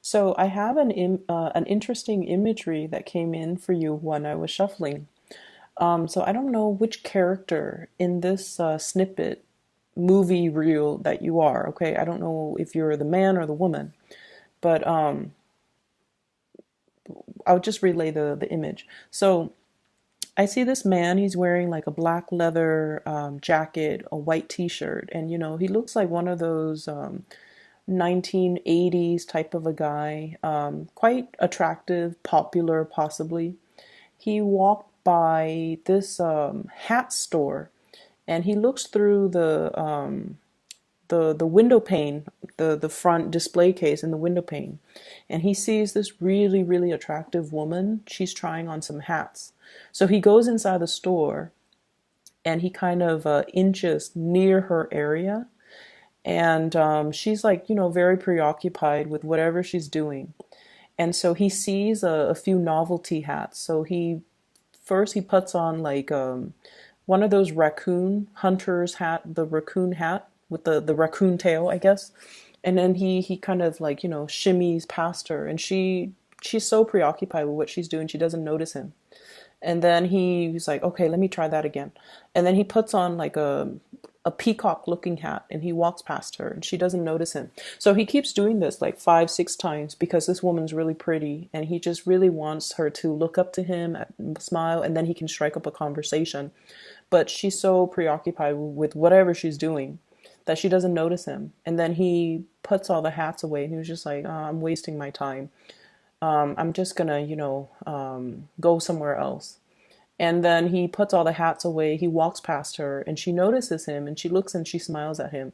So I have an interesting imagery that came in for you when I was shuffling. So I don't know which character in this snippet movie reel that you are. Okay, I don't know if you're the man or the woman, but I'll just relay the image. So I see this man. He's wearing like a black leather jacket, a white T-shirt, and he looks like one of those 1980s type of a guy. Quite attractive, popular, possibly. He walked by this hat store, and he looks through the window pane, the front display case in the window pane, and he sees this really really attractive woman. She's trying on some hats. So he goes inside the store, and he kind of inches near her area, and she's like very preoccupied with whatever she's doing. And so he sees a few novelty hats. So he puts on like one of those raccoon hunters hat, the raccoon hat with the raccoon tail, I guess. And then he kind of like shimmies past her, and she's so preoccupied with what she's doing, she doesn't notice him. And then he's like, okay, let me try that again. And then he puts on like a peacock looking hat, and he walks past her, and she doesn't notice him. So he keeps doing this like 5 6 times because this woman's really pretty, and he just really wants her to look up to him, smile, and then he can strike up a conversation. But she's so preoccupied with whatever she's doing that she doesn't notice him. And then he puts all the hats away, and he was just like, oh, I'm wasting my time. I'm just gonna go somewhere else. And then he puts all the hats away. He walks past her, and she notices him, and she looks and she smiles at him.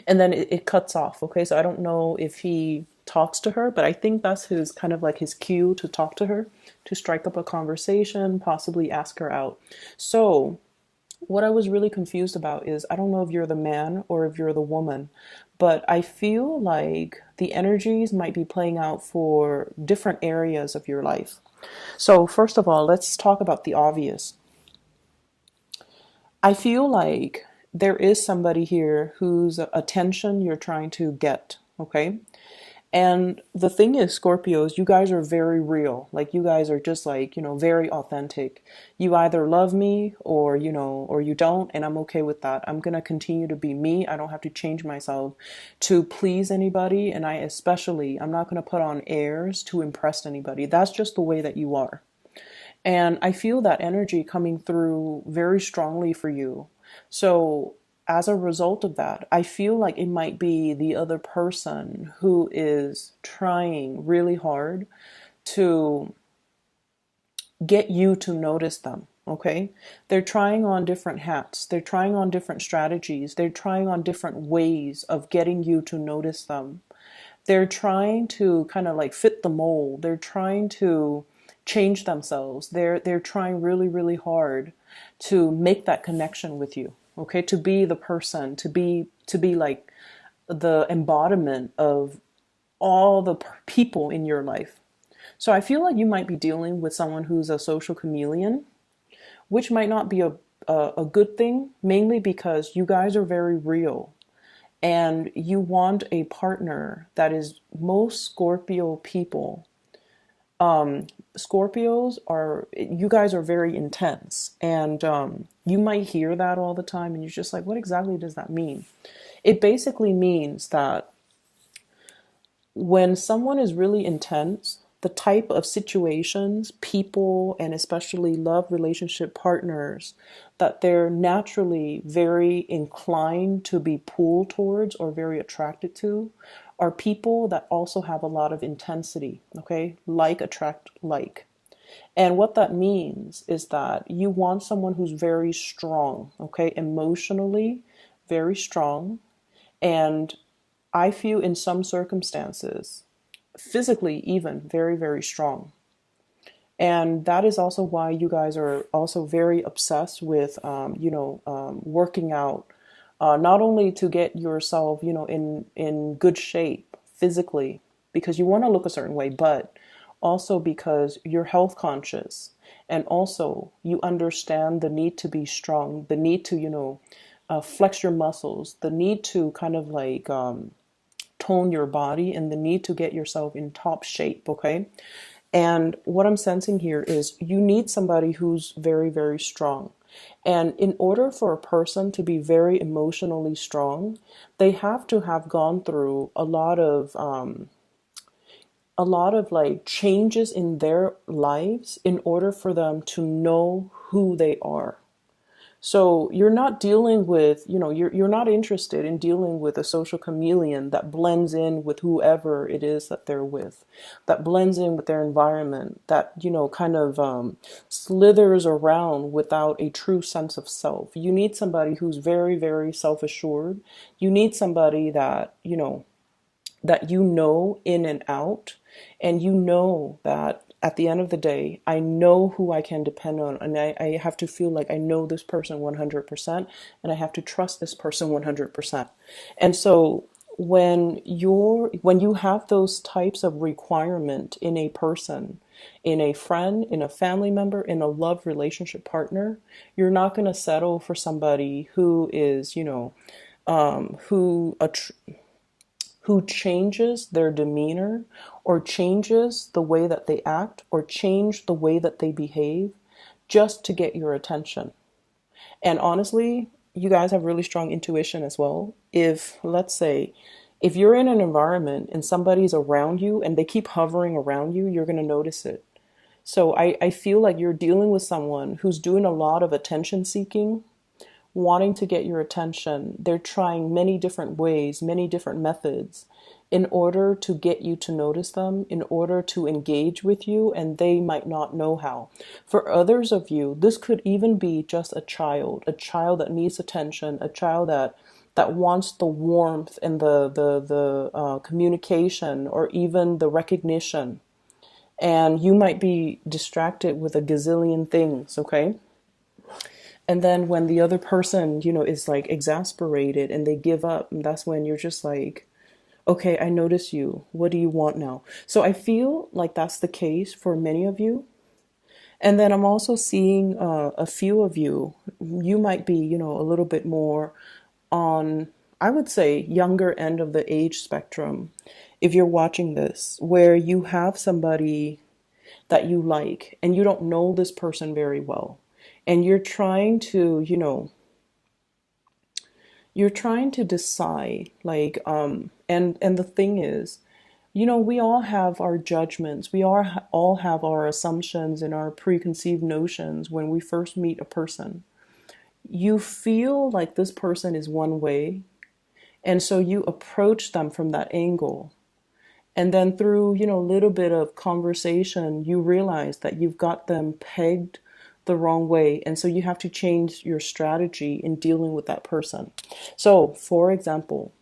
And then it cuts off. Okay, so I don't know if he talks to her, but I think that's his kind of like his cue to talk to her, to strike up a conversation, possibly ask her out. So what I was really confused about is, I don't know if you're the man or if you're the woman, but I feel like the energies might be playing out for different areas of your life. So, first of all, let's talk about the obvious. I feel like there is somebody here whose attention you're trying to get, okay? And the thing is, Scorpios, you guys are very real. Like, you guys are just like, very authentic. You either love me or, or you don't, and I'm okay with that. I'm gonna continue to be me. I don't have to change myself to please anybody, and I'm not gonna put on airs to impress anybody. That's just the way that you are. And I feel that energy coming through very strongly for you. So, as a result of that, I feel like it might be the other person who is trying really hard to get you to notice them. Okay? They're trying on different hats, they're trying on different strategies, they're trying on different ways of getting you to notice them. They're trying to kind of like fit the mold. They're trying to change themselves. They're trying really really hard to make that connection with you. Okay, to be the person, to be like the embodiment of all the people in your life. So I feel like you might be dealing with someone who's a social chameleon, which might not be a good thing, mainly because you guys are very real, and you want a partner that is, most Scorpio people, Scorpios are, you guys are very intense, and you might hear that all the time, and you're just like, what exactly does that mean? It basically means that when someone is really intense, the type of situations, people, and especially love relationship partners that they're naturally very inclined to be pulled towards or very attracted to are people that also have a lot of intensity, okay? Like attract like. And what that means is that you want someone who's very strong, okay? Emotionally, very strong. And I feel in some circumstances, physically even very very strong. And that is also why you guys are also very obsessed with working out, not only to get yourself in good shape physically, because you want to look a certain way, but also because you're health conscious, and also you understand the need to be strong, the need to flex your muscles, the need to kind of like tone your body and the need to get yourself in top shape, okay? And what I'm sensing here is you need somebody who's very, very strong. And in order for a person to be very emotionally strong, they have to have gone through a lot of like changes in their lives in order for them to know who they are. So you're not dealing with, you're not interested in dealing with a social chameleon that blends in with whoever it is that they're with, that blends in with their environment, that, kind of slithers around without a true sense of self. You need somebody who's very, very self-assured. You need somebody that you know in and out, and you know that at the end of the day, I know who I can depend on, and I have to feel like I know this person 100%, and I have to trust this person 100%. And so when you have those types of requirement in a person, in a friend, in a family member, in a love relationship partner, you're not going to settle for somebody who is, um, who who changes their demeanor or changes the way that they act or change the way that they behave just to get your attention. And honestly, you guys have really strong intuition as well. If, let's say, if you're in an environment and somebody's around you and they keep hovering around you, you're going to notice it. So I feel like you're dealing with someone who's doing a lot of attention seeking, wanting to get your attention. They're trying many different ways, many different methods in order to get you to notice them, in order to engage with you, and they might not know how. For others of you, this could even be just a child that needs attention, a child that wants the warmth and the communication or even the recognition. And you might be distracted with a gazillion things, okay? And then when the other person, is like exasperated and they give up, that's when you're just like, okay, I notice you. What do you want now? So I feel like that's the case for many of you. And then I'm also seeing a few of you, you might be, a little bit more on, I would say, younger end of the age spectrum if you're watching this, where you have somebody that you like and you don't know this person very well. And you're trying to decide like and the thing is, we all have our judgments. We all have our assumptions and our preconceived notions when we first meet a person. You feel like this person is one way, and so you approach them from that angle. And then through, a little bit of conversation, you realize that you've got them pegged the wrong way. And so you have to change your strategy in dealing with that person. So, for example,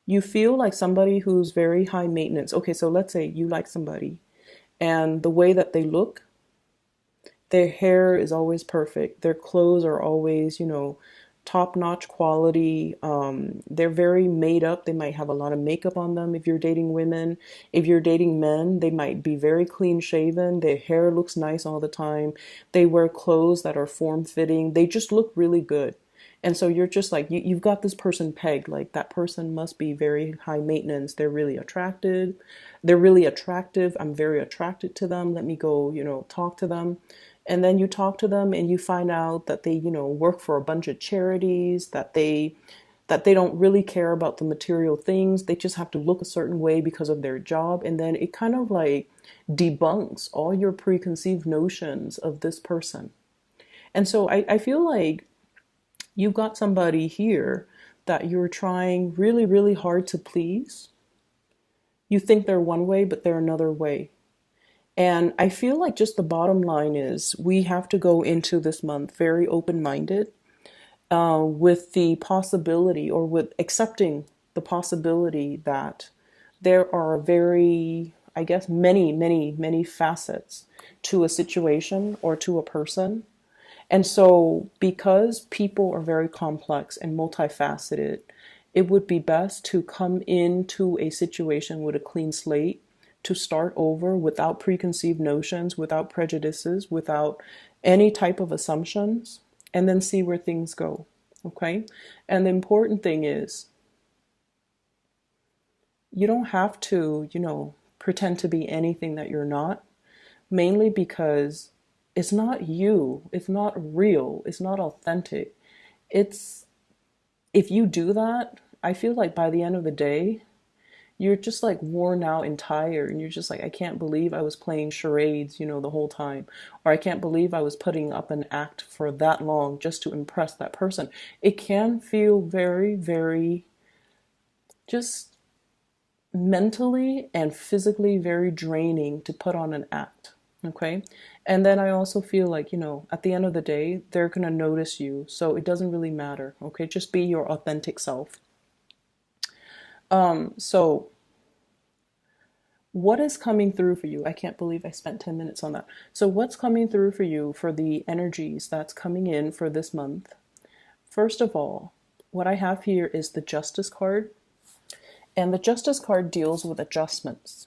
you feel like somebody who's very high maintenance. Okay, so let's say you like somebody and the way that they look, their hair is always perfect. Their clothes are always, top-notch quality. They're very made up. They might have a lot of makeup on them if you're dating women. If you're dating men, they might be very clean-shaven. Their hair looks nice all the time. They wear clothes that are form-fitting. They just look really good. And so you're just like, you've got this person pegged, like that person must be very high maintenance. They're really attracted. They're really attractive. I'm very attracted to them. Let me go, talk to them. And then you talk to them and you find out that they, work for a bunch of charities, that they don't really care about the material things. They just have to look a certain way because of their job. And then it kind of like debunks all your preconceived notions of this person. And so I feel like you've got somebody here that you're trying really, really hard to please. You think they're one way, but they're another way. And I feel like just the bottom line is we have to go into this month very open-minded, with the possibility or with accepting the possibility that there are very, I guess, many, many, many facets to a situation or to a person. And so because people are very complex and multifaceted, it would be best to come into a situation with a clean slate, to start over without preconceived notions, without prejudices, without any type of assumptions, and then see where things go. Okay. And the important thing is you don't have to, pretend to be anything that you're not, mainly because it's not you, it's not real, it's not authentic. It's, if you do that, I feel like by the end of the day, you're just like worn out and tired, and you're just like, I can't believe I was playing charades, the whole time, or I can't believe I was putting up an act for that long just to impress that person. It can feel very, very just mentally and physically very draining to put on an act. Okay. And then I also feel like, at the end of the day, they're going to notice you. So it doesn't really matter. Okay. Just be your authentic self. So what is coming through for you? I can't believe I spent 10 minutes on that. So what's coming through for you for the energies that's coming in for this month? First of all, what I have here is the Justice card. And the Justice card deals with adjustments.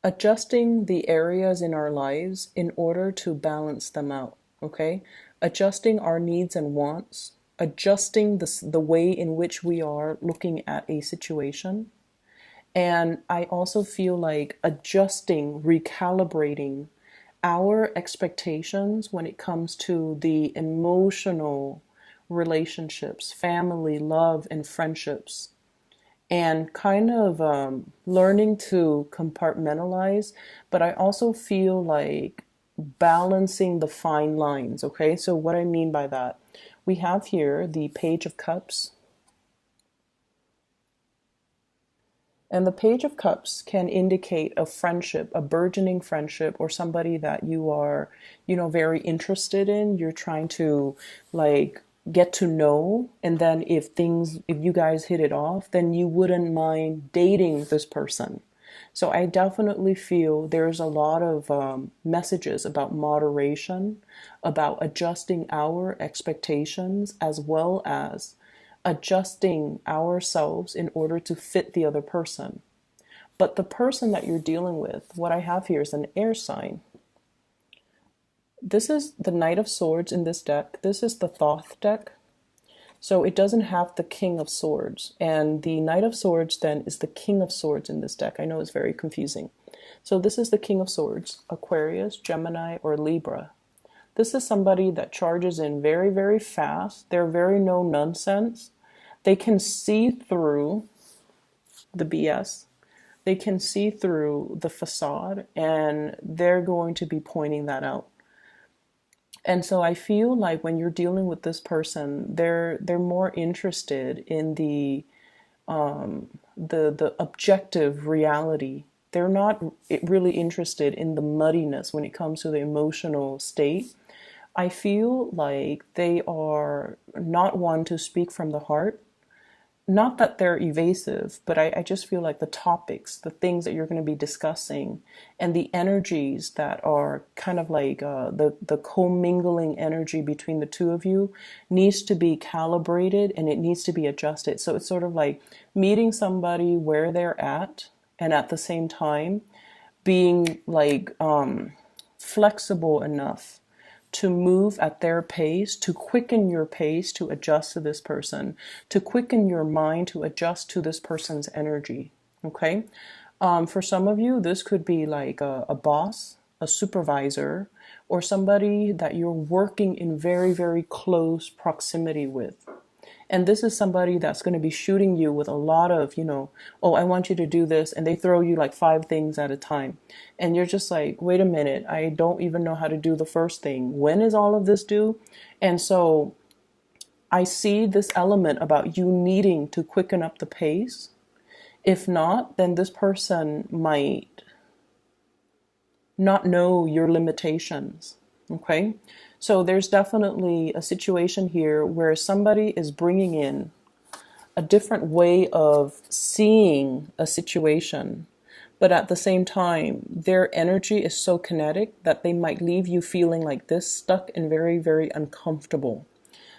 Adjusting the areas in our lives in order to balance them out, okay? Adjusting our needs and wants, adjusting the way in which we are looking at a situation. And I also feel like adjusting, recalibrating our expectations when it comes to the emotional relationships, family, love, and friendships, and kind of learning to compartmentalize. But I also feel like balancing the fine lines. Okay, so what I mean by that, we have here the Page of Cups. And the Page of Cups can indicate a friendship, a burgeoning friendship, or somebody that you are, very interested in. You're trying to like get to know. And then if you guys hit it off, then you wouldn't mind dating this person. So I definitely feel there's a lot of messages about moderation, about adjusting our expectations, as well as adjusting ourselves in order to fit the other person. But the person that you're dealing with, what I have here is an air sign. This is the Knight of Swords in this deck. This is the Thoth deck. So it doesn't have the King of Swords. And the Knight of Swords then is the King of Swords in this deck. I know it's very confusing. So this is the King of Swords, Aquarius, Gemini, or Libra. This is somebody that charges in very, very fast. They're very no nonsense. They can see through the BS. They can see through the facade, and they're going to be pointing that out. And so I feel like when you're dealing with this person, they're more interested in the objective reality. They're not really interested in the muddiness when it comes to the emotional state. I feel like they are not one to speak from the heart. Not that they're evasive, but I just feel like the topics, the things that you're going to be discussing, and the energies that are kind of like the commingling energy between the two of you needs to be calibrated, and it needs to be adjusted. So it's sort of like meeting somebody where they're at, and at the same time being like flexible enough to move at their pace, to quicken your pace, to adjust to this person, to quicken your mind, to adjust to this person's energy. Okay. For some of you, this could be like a boss, a supervisor, or somebody that you're working in very, very close proximity with. And this is somebody that's going to be shooting you with a lot of, oh, I want you to do this. And they throw you like 5 things at a time. And you're just like, wait a minute, I don't even know how to do the first thing. When is all of this due? And so I see this element about you needing to quicken up the pace. If not, then this person might not know your limitations. Okay. So there's definitely a situation here where somebody is bringing in a different way of seeing a situation, but at the same time, their energy is so kinetic that they might leave you feeling like this, stuck and very, very uncomfortable.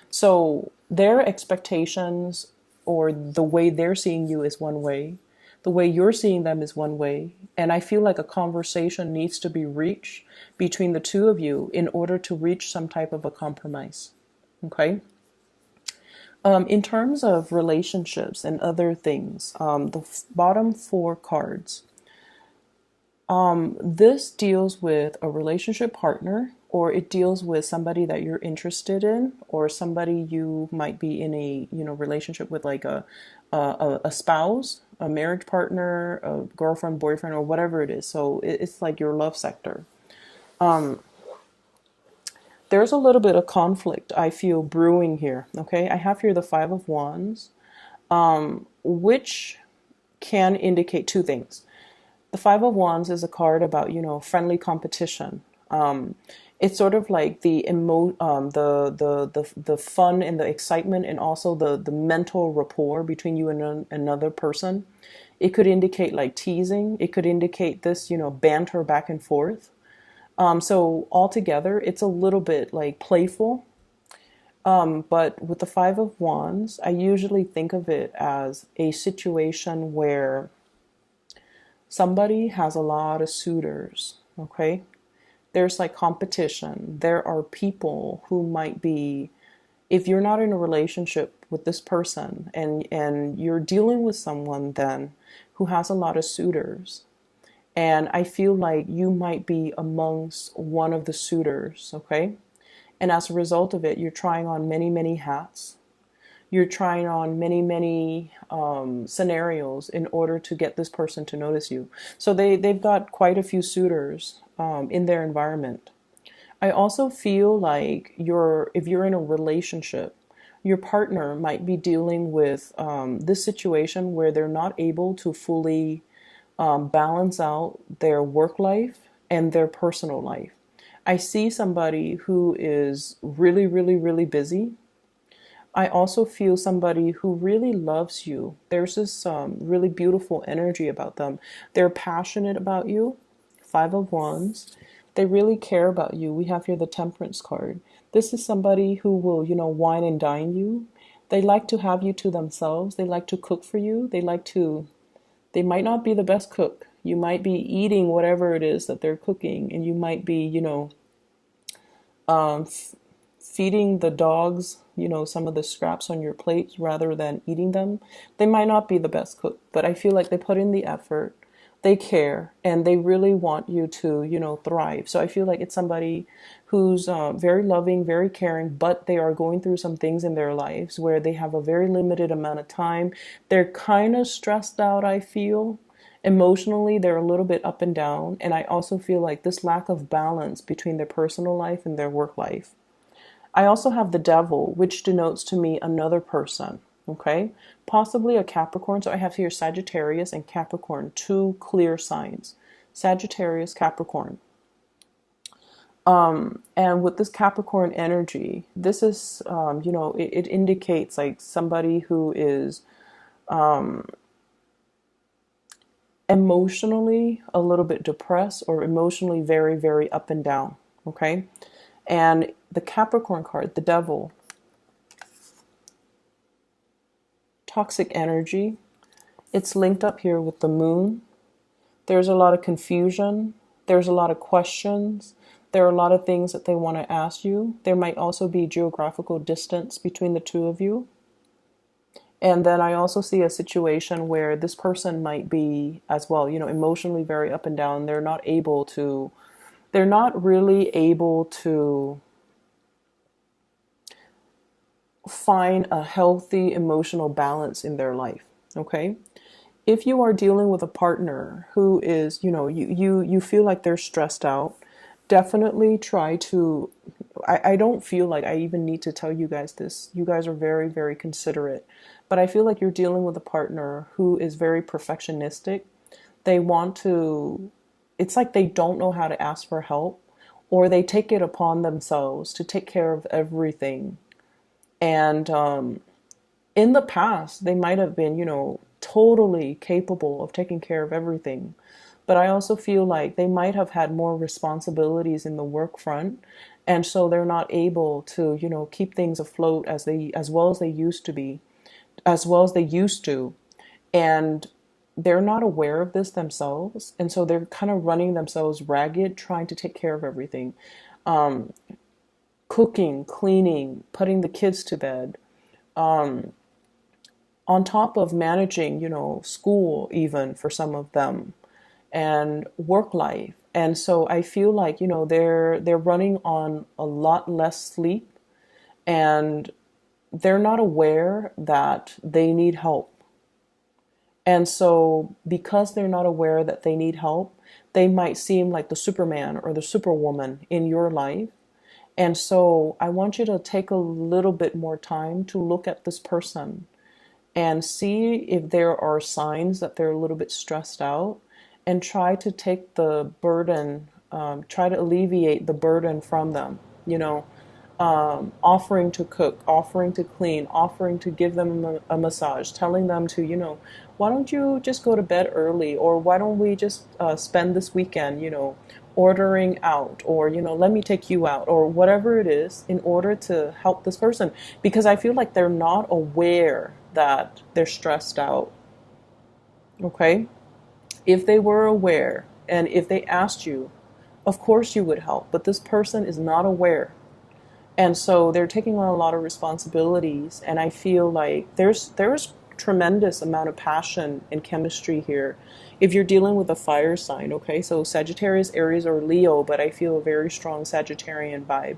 So their expectations or the way they're seeing you is one way, The way you're seeing them is one way. And I feel like a conversation needs to be reached between the two of you in order to reach some type of a compromise. Okay? In terms of relationships and other things, the bottom four cards, this deals with a relationship partner, or it deals with somebody that you're interested in, or somebody you might be in a relationship with, like a spouse, a marriage partner, a girlfriend, boyfriend, or whatever it is. So it's like your love sector. There's a little bit of conflict I feel brewing here. Okay, I have here the Five of Wands, which can indicate two things. The Five of Wands is a card about, friendly competition. It's sort of like the fun and the excitement, and also the mental rapport between you and another person. It could indicate like teasing. It could indicate this, banter back and forth. So altogether, it's a little bit like playful. But with the Five of Wands, I usually think of it as a situation where somebody has a lot of suitors, okay? There's like competition. There are people who might be, if you're not in a relationship with this person, and you're dealing with someone then who has a lot of suitors, and I feel like you might be amongst one of the suitors, okay? And as a result of it, you're trying on many, many hats. You're trying on many, many scenarios in order to get this person to notice you. So they've got quite a few suitors in their environment. I also feel like if you're in a relationship, your partner might be dealing with this situation where they're not able to fully balance out their work life and their personal life. I see somebody who is really, really, really busy. I also feel somebody who really loves you. There's this really beautiful energy about them. They're passionate about you. Five of Wands. They really care about you. We have here the Temperance card. This is somebody who will, wine and dine you. They like to have you to themselves. They like to cook for you. They might not be the best cook. You might be eating whatever it is that they're cooking, and you might be, feeding the dogs, some of the scraps on your plate rather than eating them. They might not be the best cook, but I feel like they put in the effort, they care, and they really want you to, thrive. So I feel like it's somebody who's very loving, very caring, but they are going through some things in their lives where they have a very limited amount of time. They're kind of stressed out, I feel. Emotionally, they're a little bit up and down. And I also feel like this lack of balance between their personal life and their work life. I also have the Devil, which denotes to me another person, okay? Possibly a Capricorn. So I have here Sagittarius and Capricorn, two clear signs. Sagittarius, Capricorn. And with this Capricorn energy, this is, it indicates like somebody who is emotionally a little bit depressed, or emotionally very, very up and down, okay? And the Capricorn card, the Devil, toxic energy, it's linked up here with the Moon. There's a lot of confusion. There's a lot of questions. There are a lot of things that they want to ask you. There might also be geographical distance between the two of you. And then I also see a situation where this person might be as well, emotionally very up and down. They're not really able to find a healthy emotional balance in their life, okay? If you are dealing with a partner who is, you feel like they're stressed out, definitely try to, I don't feel like I even need to tell you guys this. You guys are very, very considerate. But I feel like you're dealing with a partner who is very perfectionistic. It's like they don't know how to ask for help, or they take it upon themselves to take care of everything. And in the past, they might have been, totally capable of taking care of everything. But I also feel like they might have had more responsibilities in the work front. And so they're not able to, keep things afloat as well as they used to. And they're not aware of this themselves, and so they're kind of running themselves ragged trying to take care of everything. um, Cooking, cleaning, putting the kids to bed, on top of managing, school, even for some of them, and work life. And so I feel like, they're running on a lot less sleep, and they're not aware that they need help. And so because they're not aware that they need help, they might seem like the Superman or the Superwoman in your life. And so I want you to take a little bit more time to look at this person and see if there are signs that they're a little bit stressed out, and try to take the burden, try to alleviate the burden from them. Offering to cook, offering to clean, offering to give them a massage, telling them to, why don't you just go to bed early, or why don't we just spend this weekend, ordering out, or, let me take you out, or whatever it is, in order to help this person. Because I feel like they're not aware that they're stressed out. Okay? If they were aware, and if they asked you, of course you would help, but this person is not aware. And so they're taking on a lot of responsibilities, and I feel like there's tremendous amount of passion and chemistry here. If you're dealing with a fire sign, okay, so Sagittarius, Aries, or Leo, but I feel a very strong Sagittarian vibe.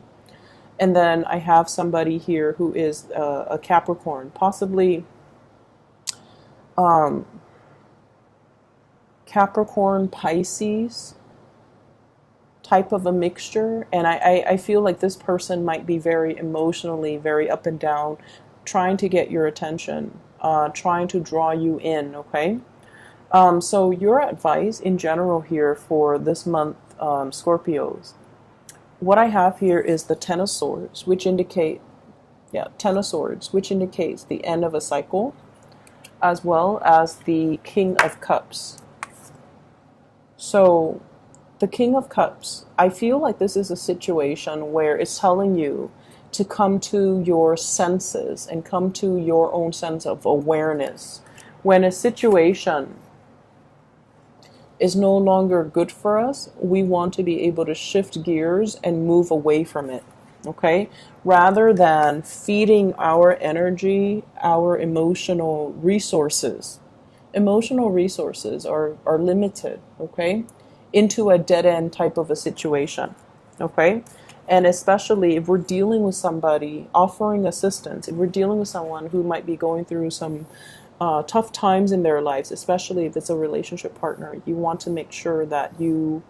And then I have somebody here who is a Capricorn, possibly Capricorn, Pisces type of a mixture. And I feel like this person might be very emotionally, very up and down, trying to get your attention, trying to draw you in, okay? So your advice in general here for this month, Scorpios, what I have here is the Ten of Swords, which Ten of Swords, which indicates the end of a cycle, as well as the King of Cups. So the King of Cups, I feel like this is a situation where it's telling you to come to your senses and come to your own sense of awareness. When a situation is no longer good for us, we want to be able to shift gears and move away from it, okay? Rather than feeding our energy, our emotional resources. Emotional resources are limited, okay? Into a dead end type of a situation, okay? And especially if we're dealing with somebody offering assistance, if we're dealing with someone who might be going through some tough times in their lives, especially if it's a relationship partner, you want to make sure that you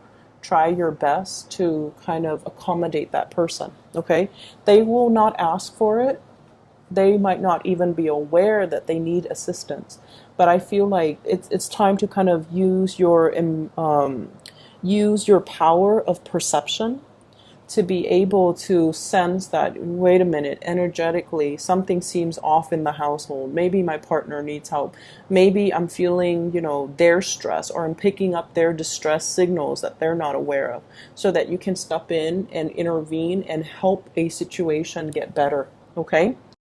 try your best to kind of accommodate that person, okay? They will not ask for it. They might not even be aware that they need assistance. But I feel like it's time to kind of use your power of perception to be able to sense that, wait a minute, energetically, something seems off in the household. Maybe my partner needs help. Maybe I'm feeling, their stress, or I'm picking up their distress signals that they're not aware of, so that you can step in and intervene and help a situation get better. Okay?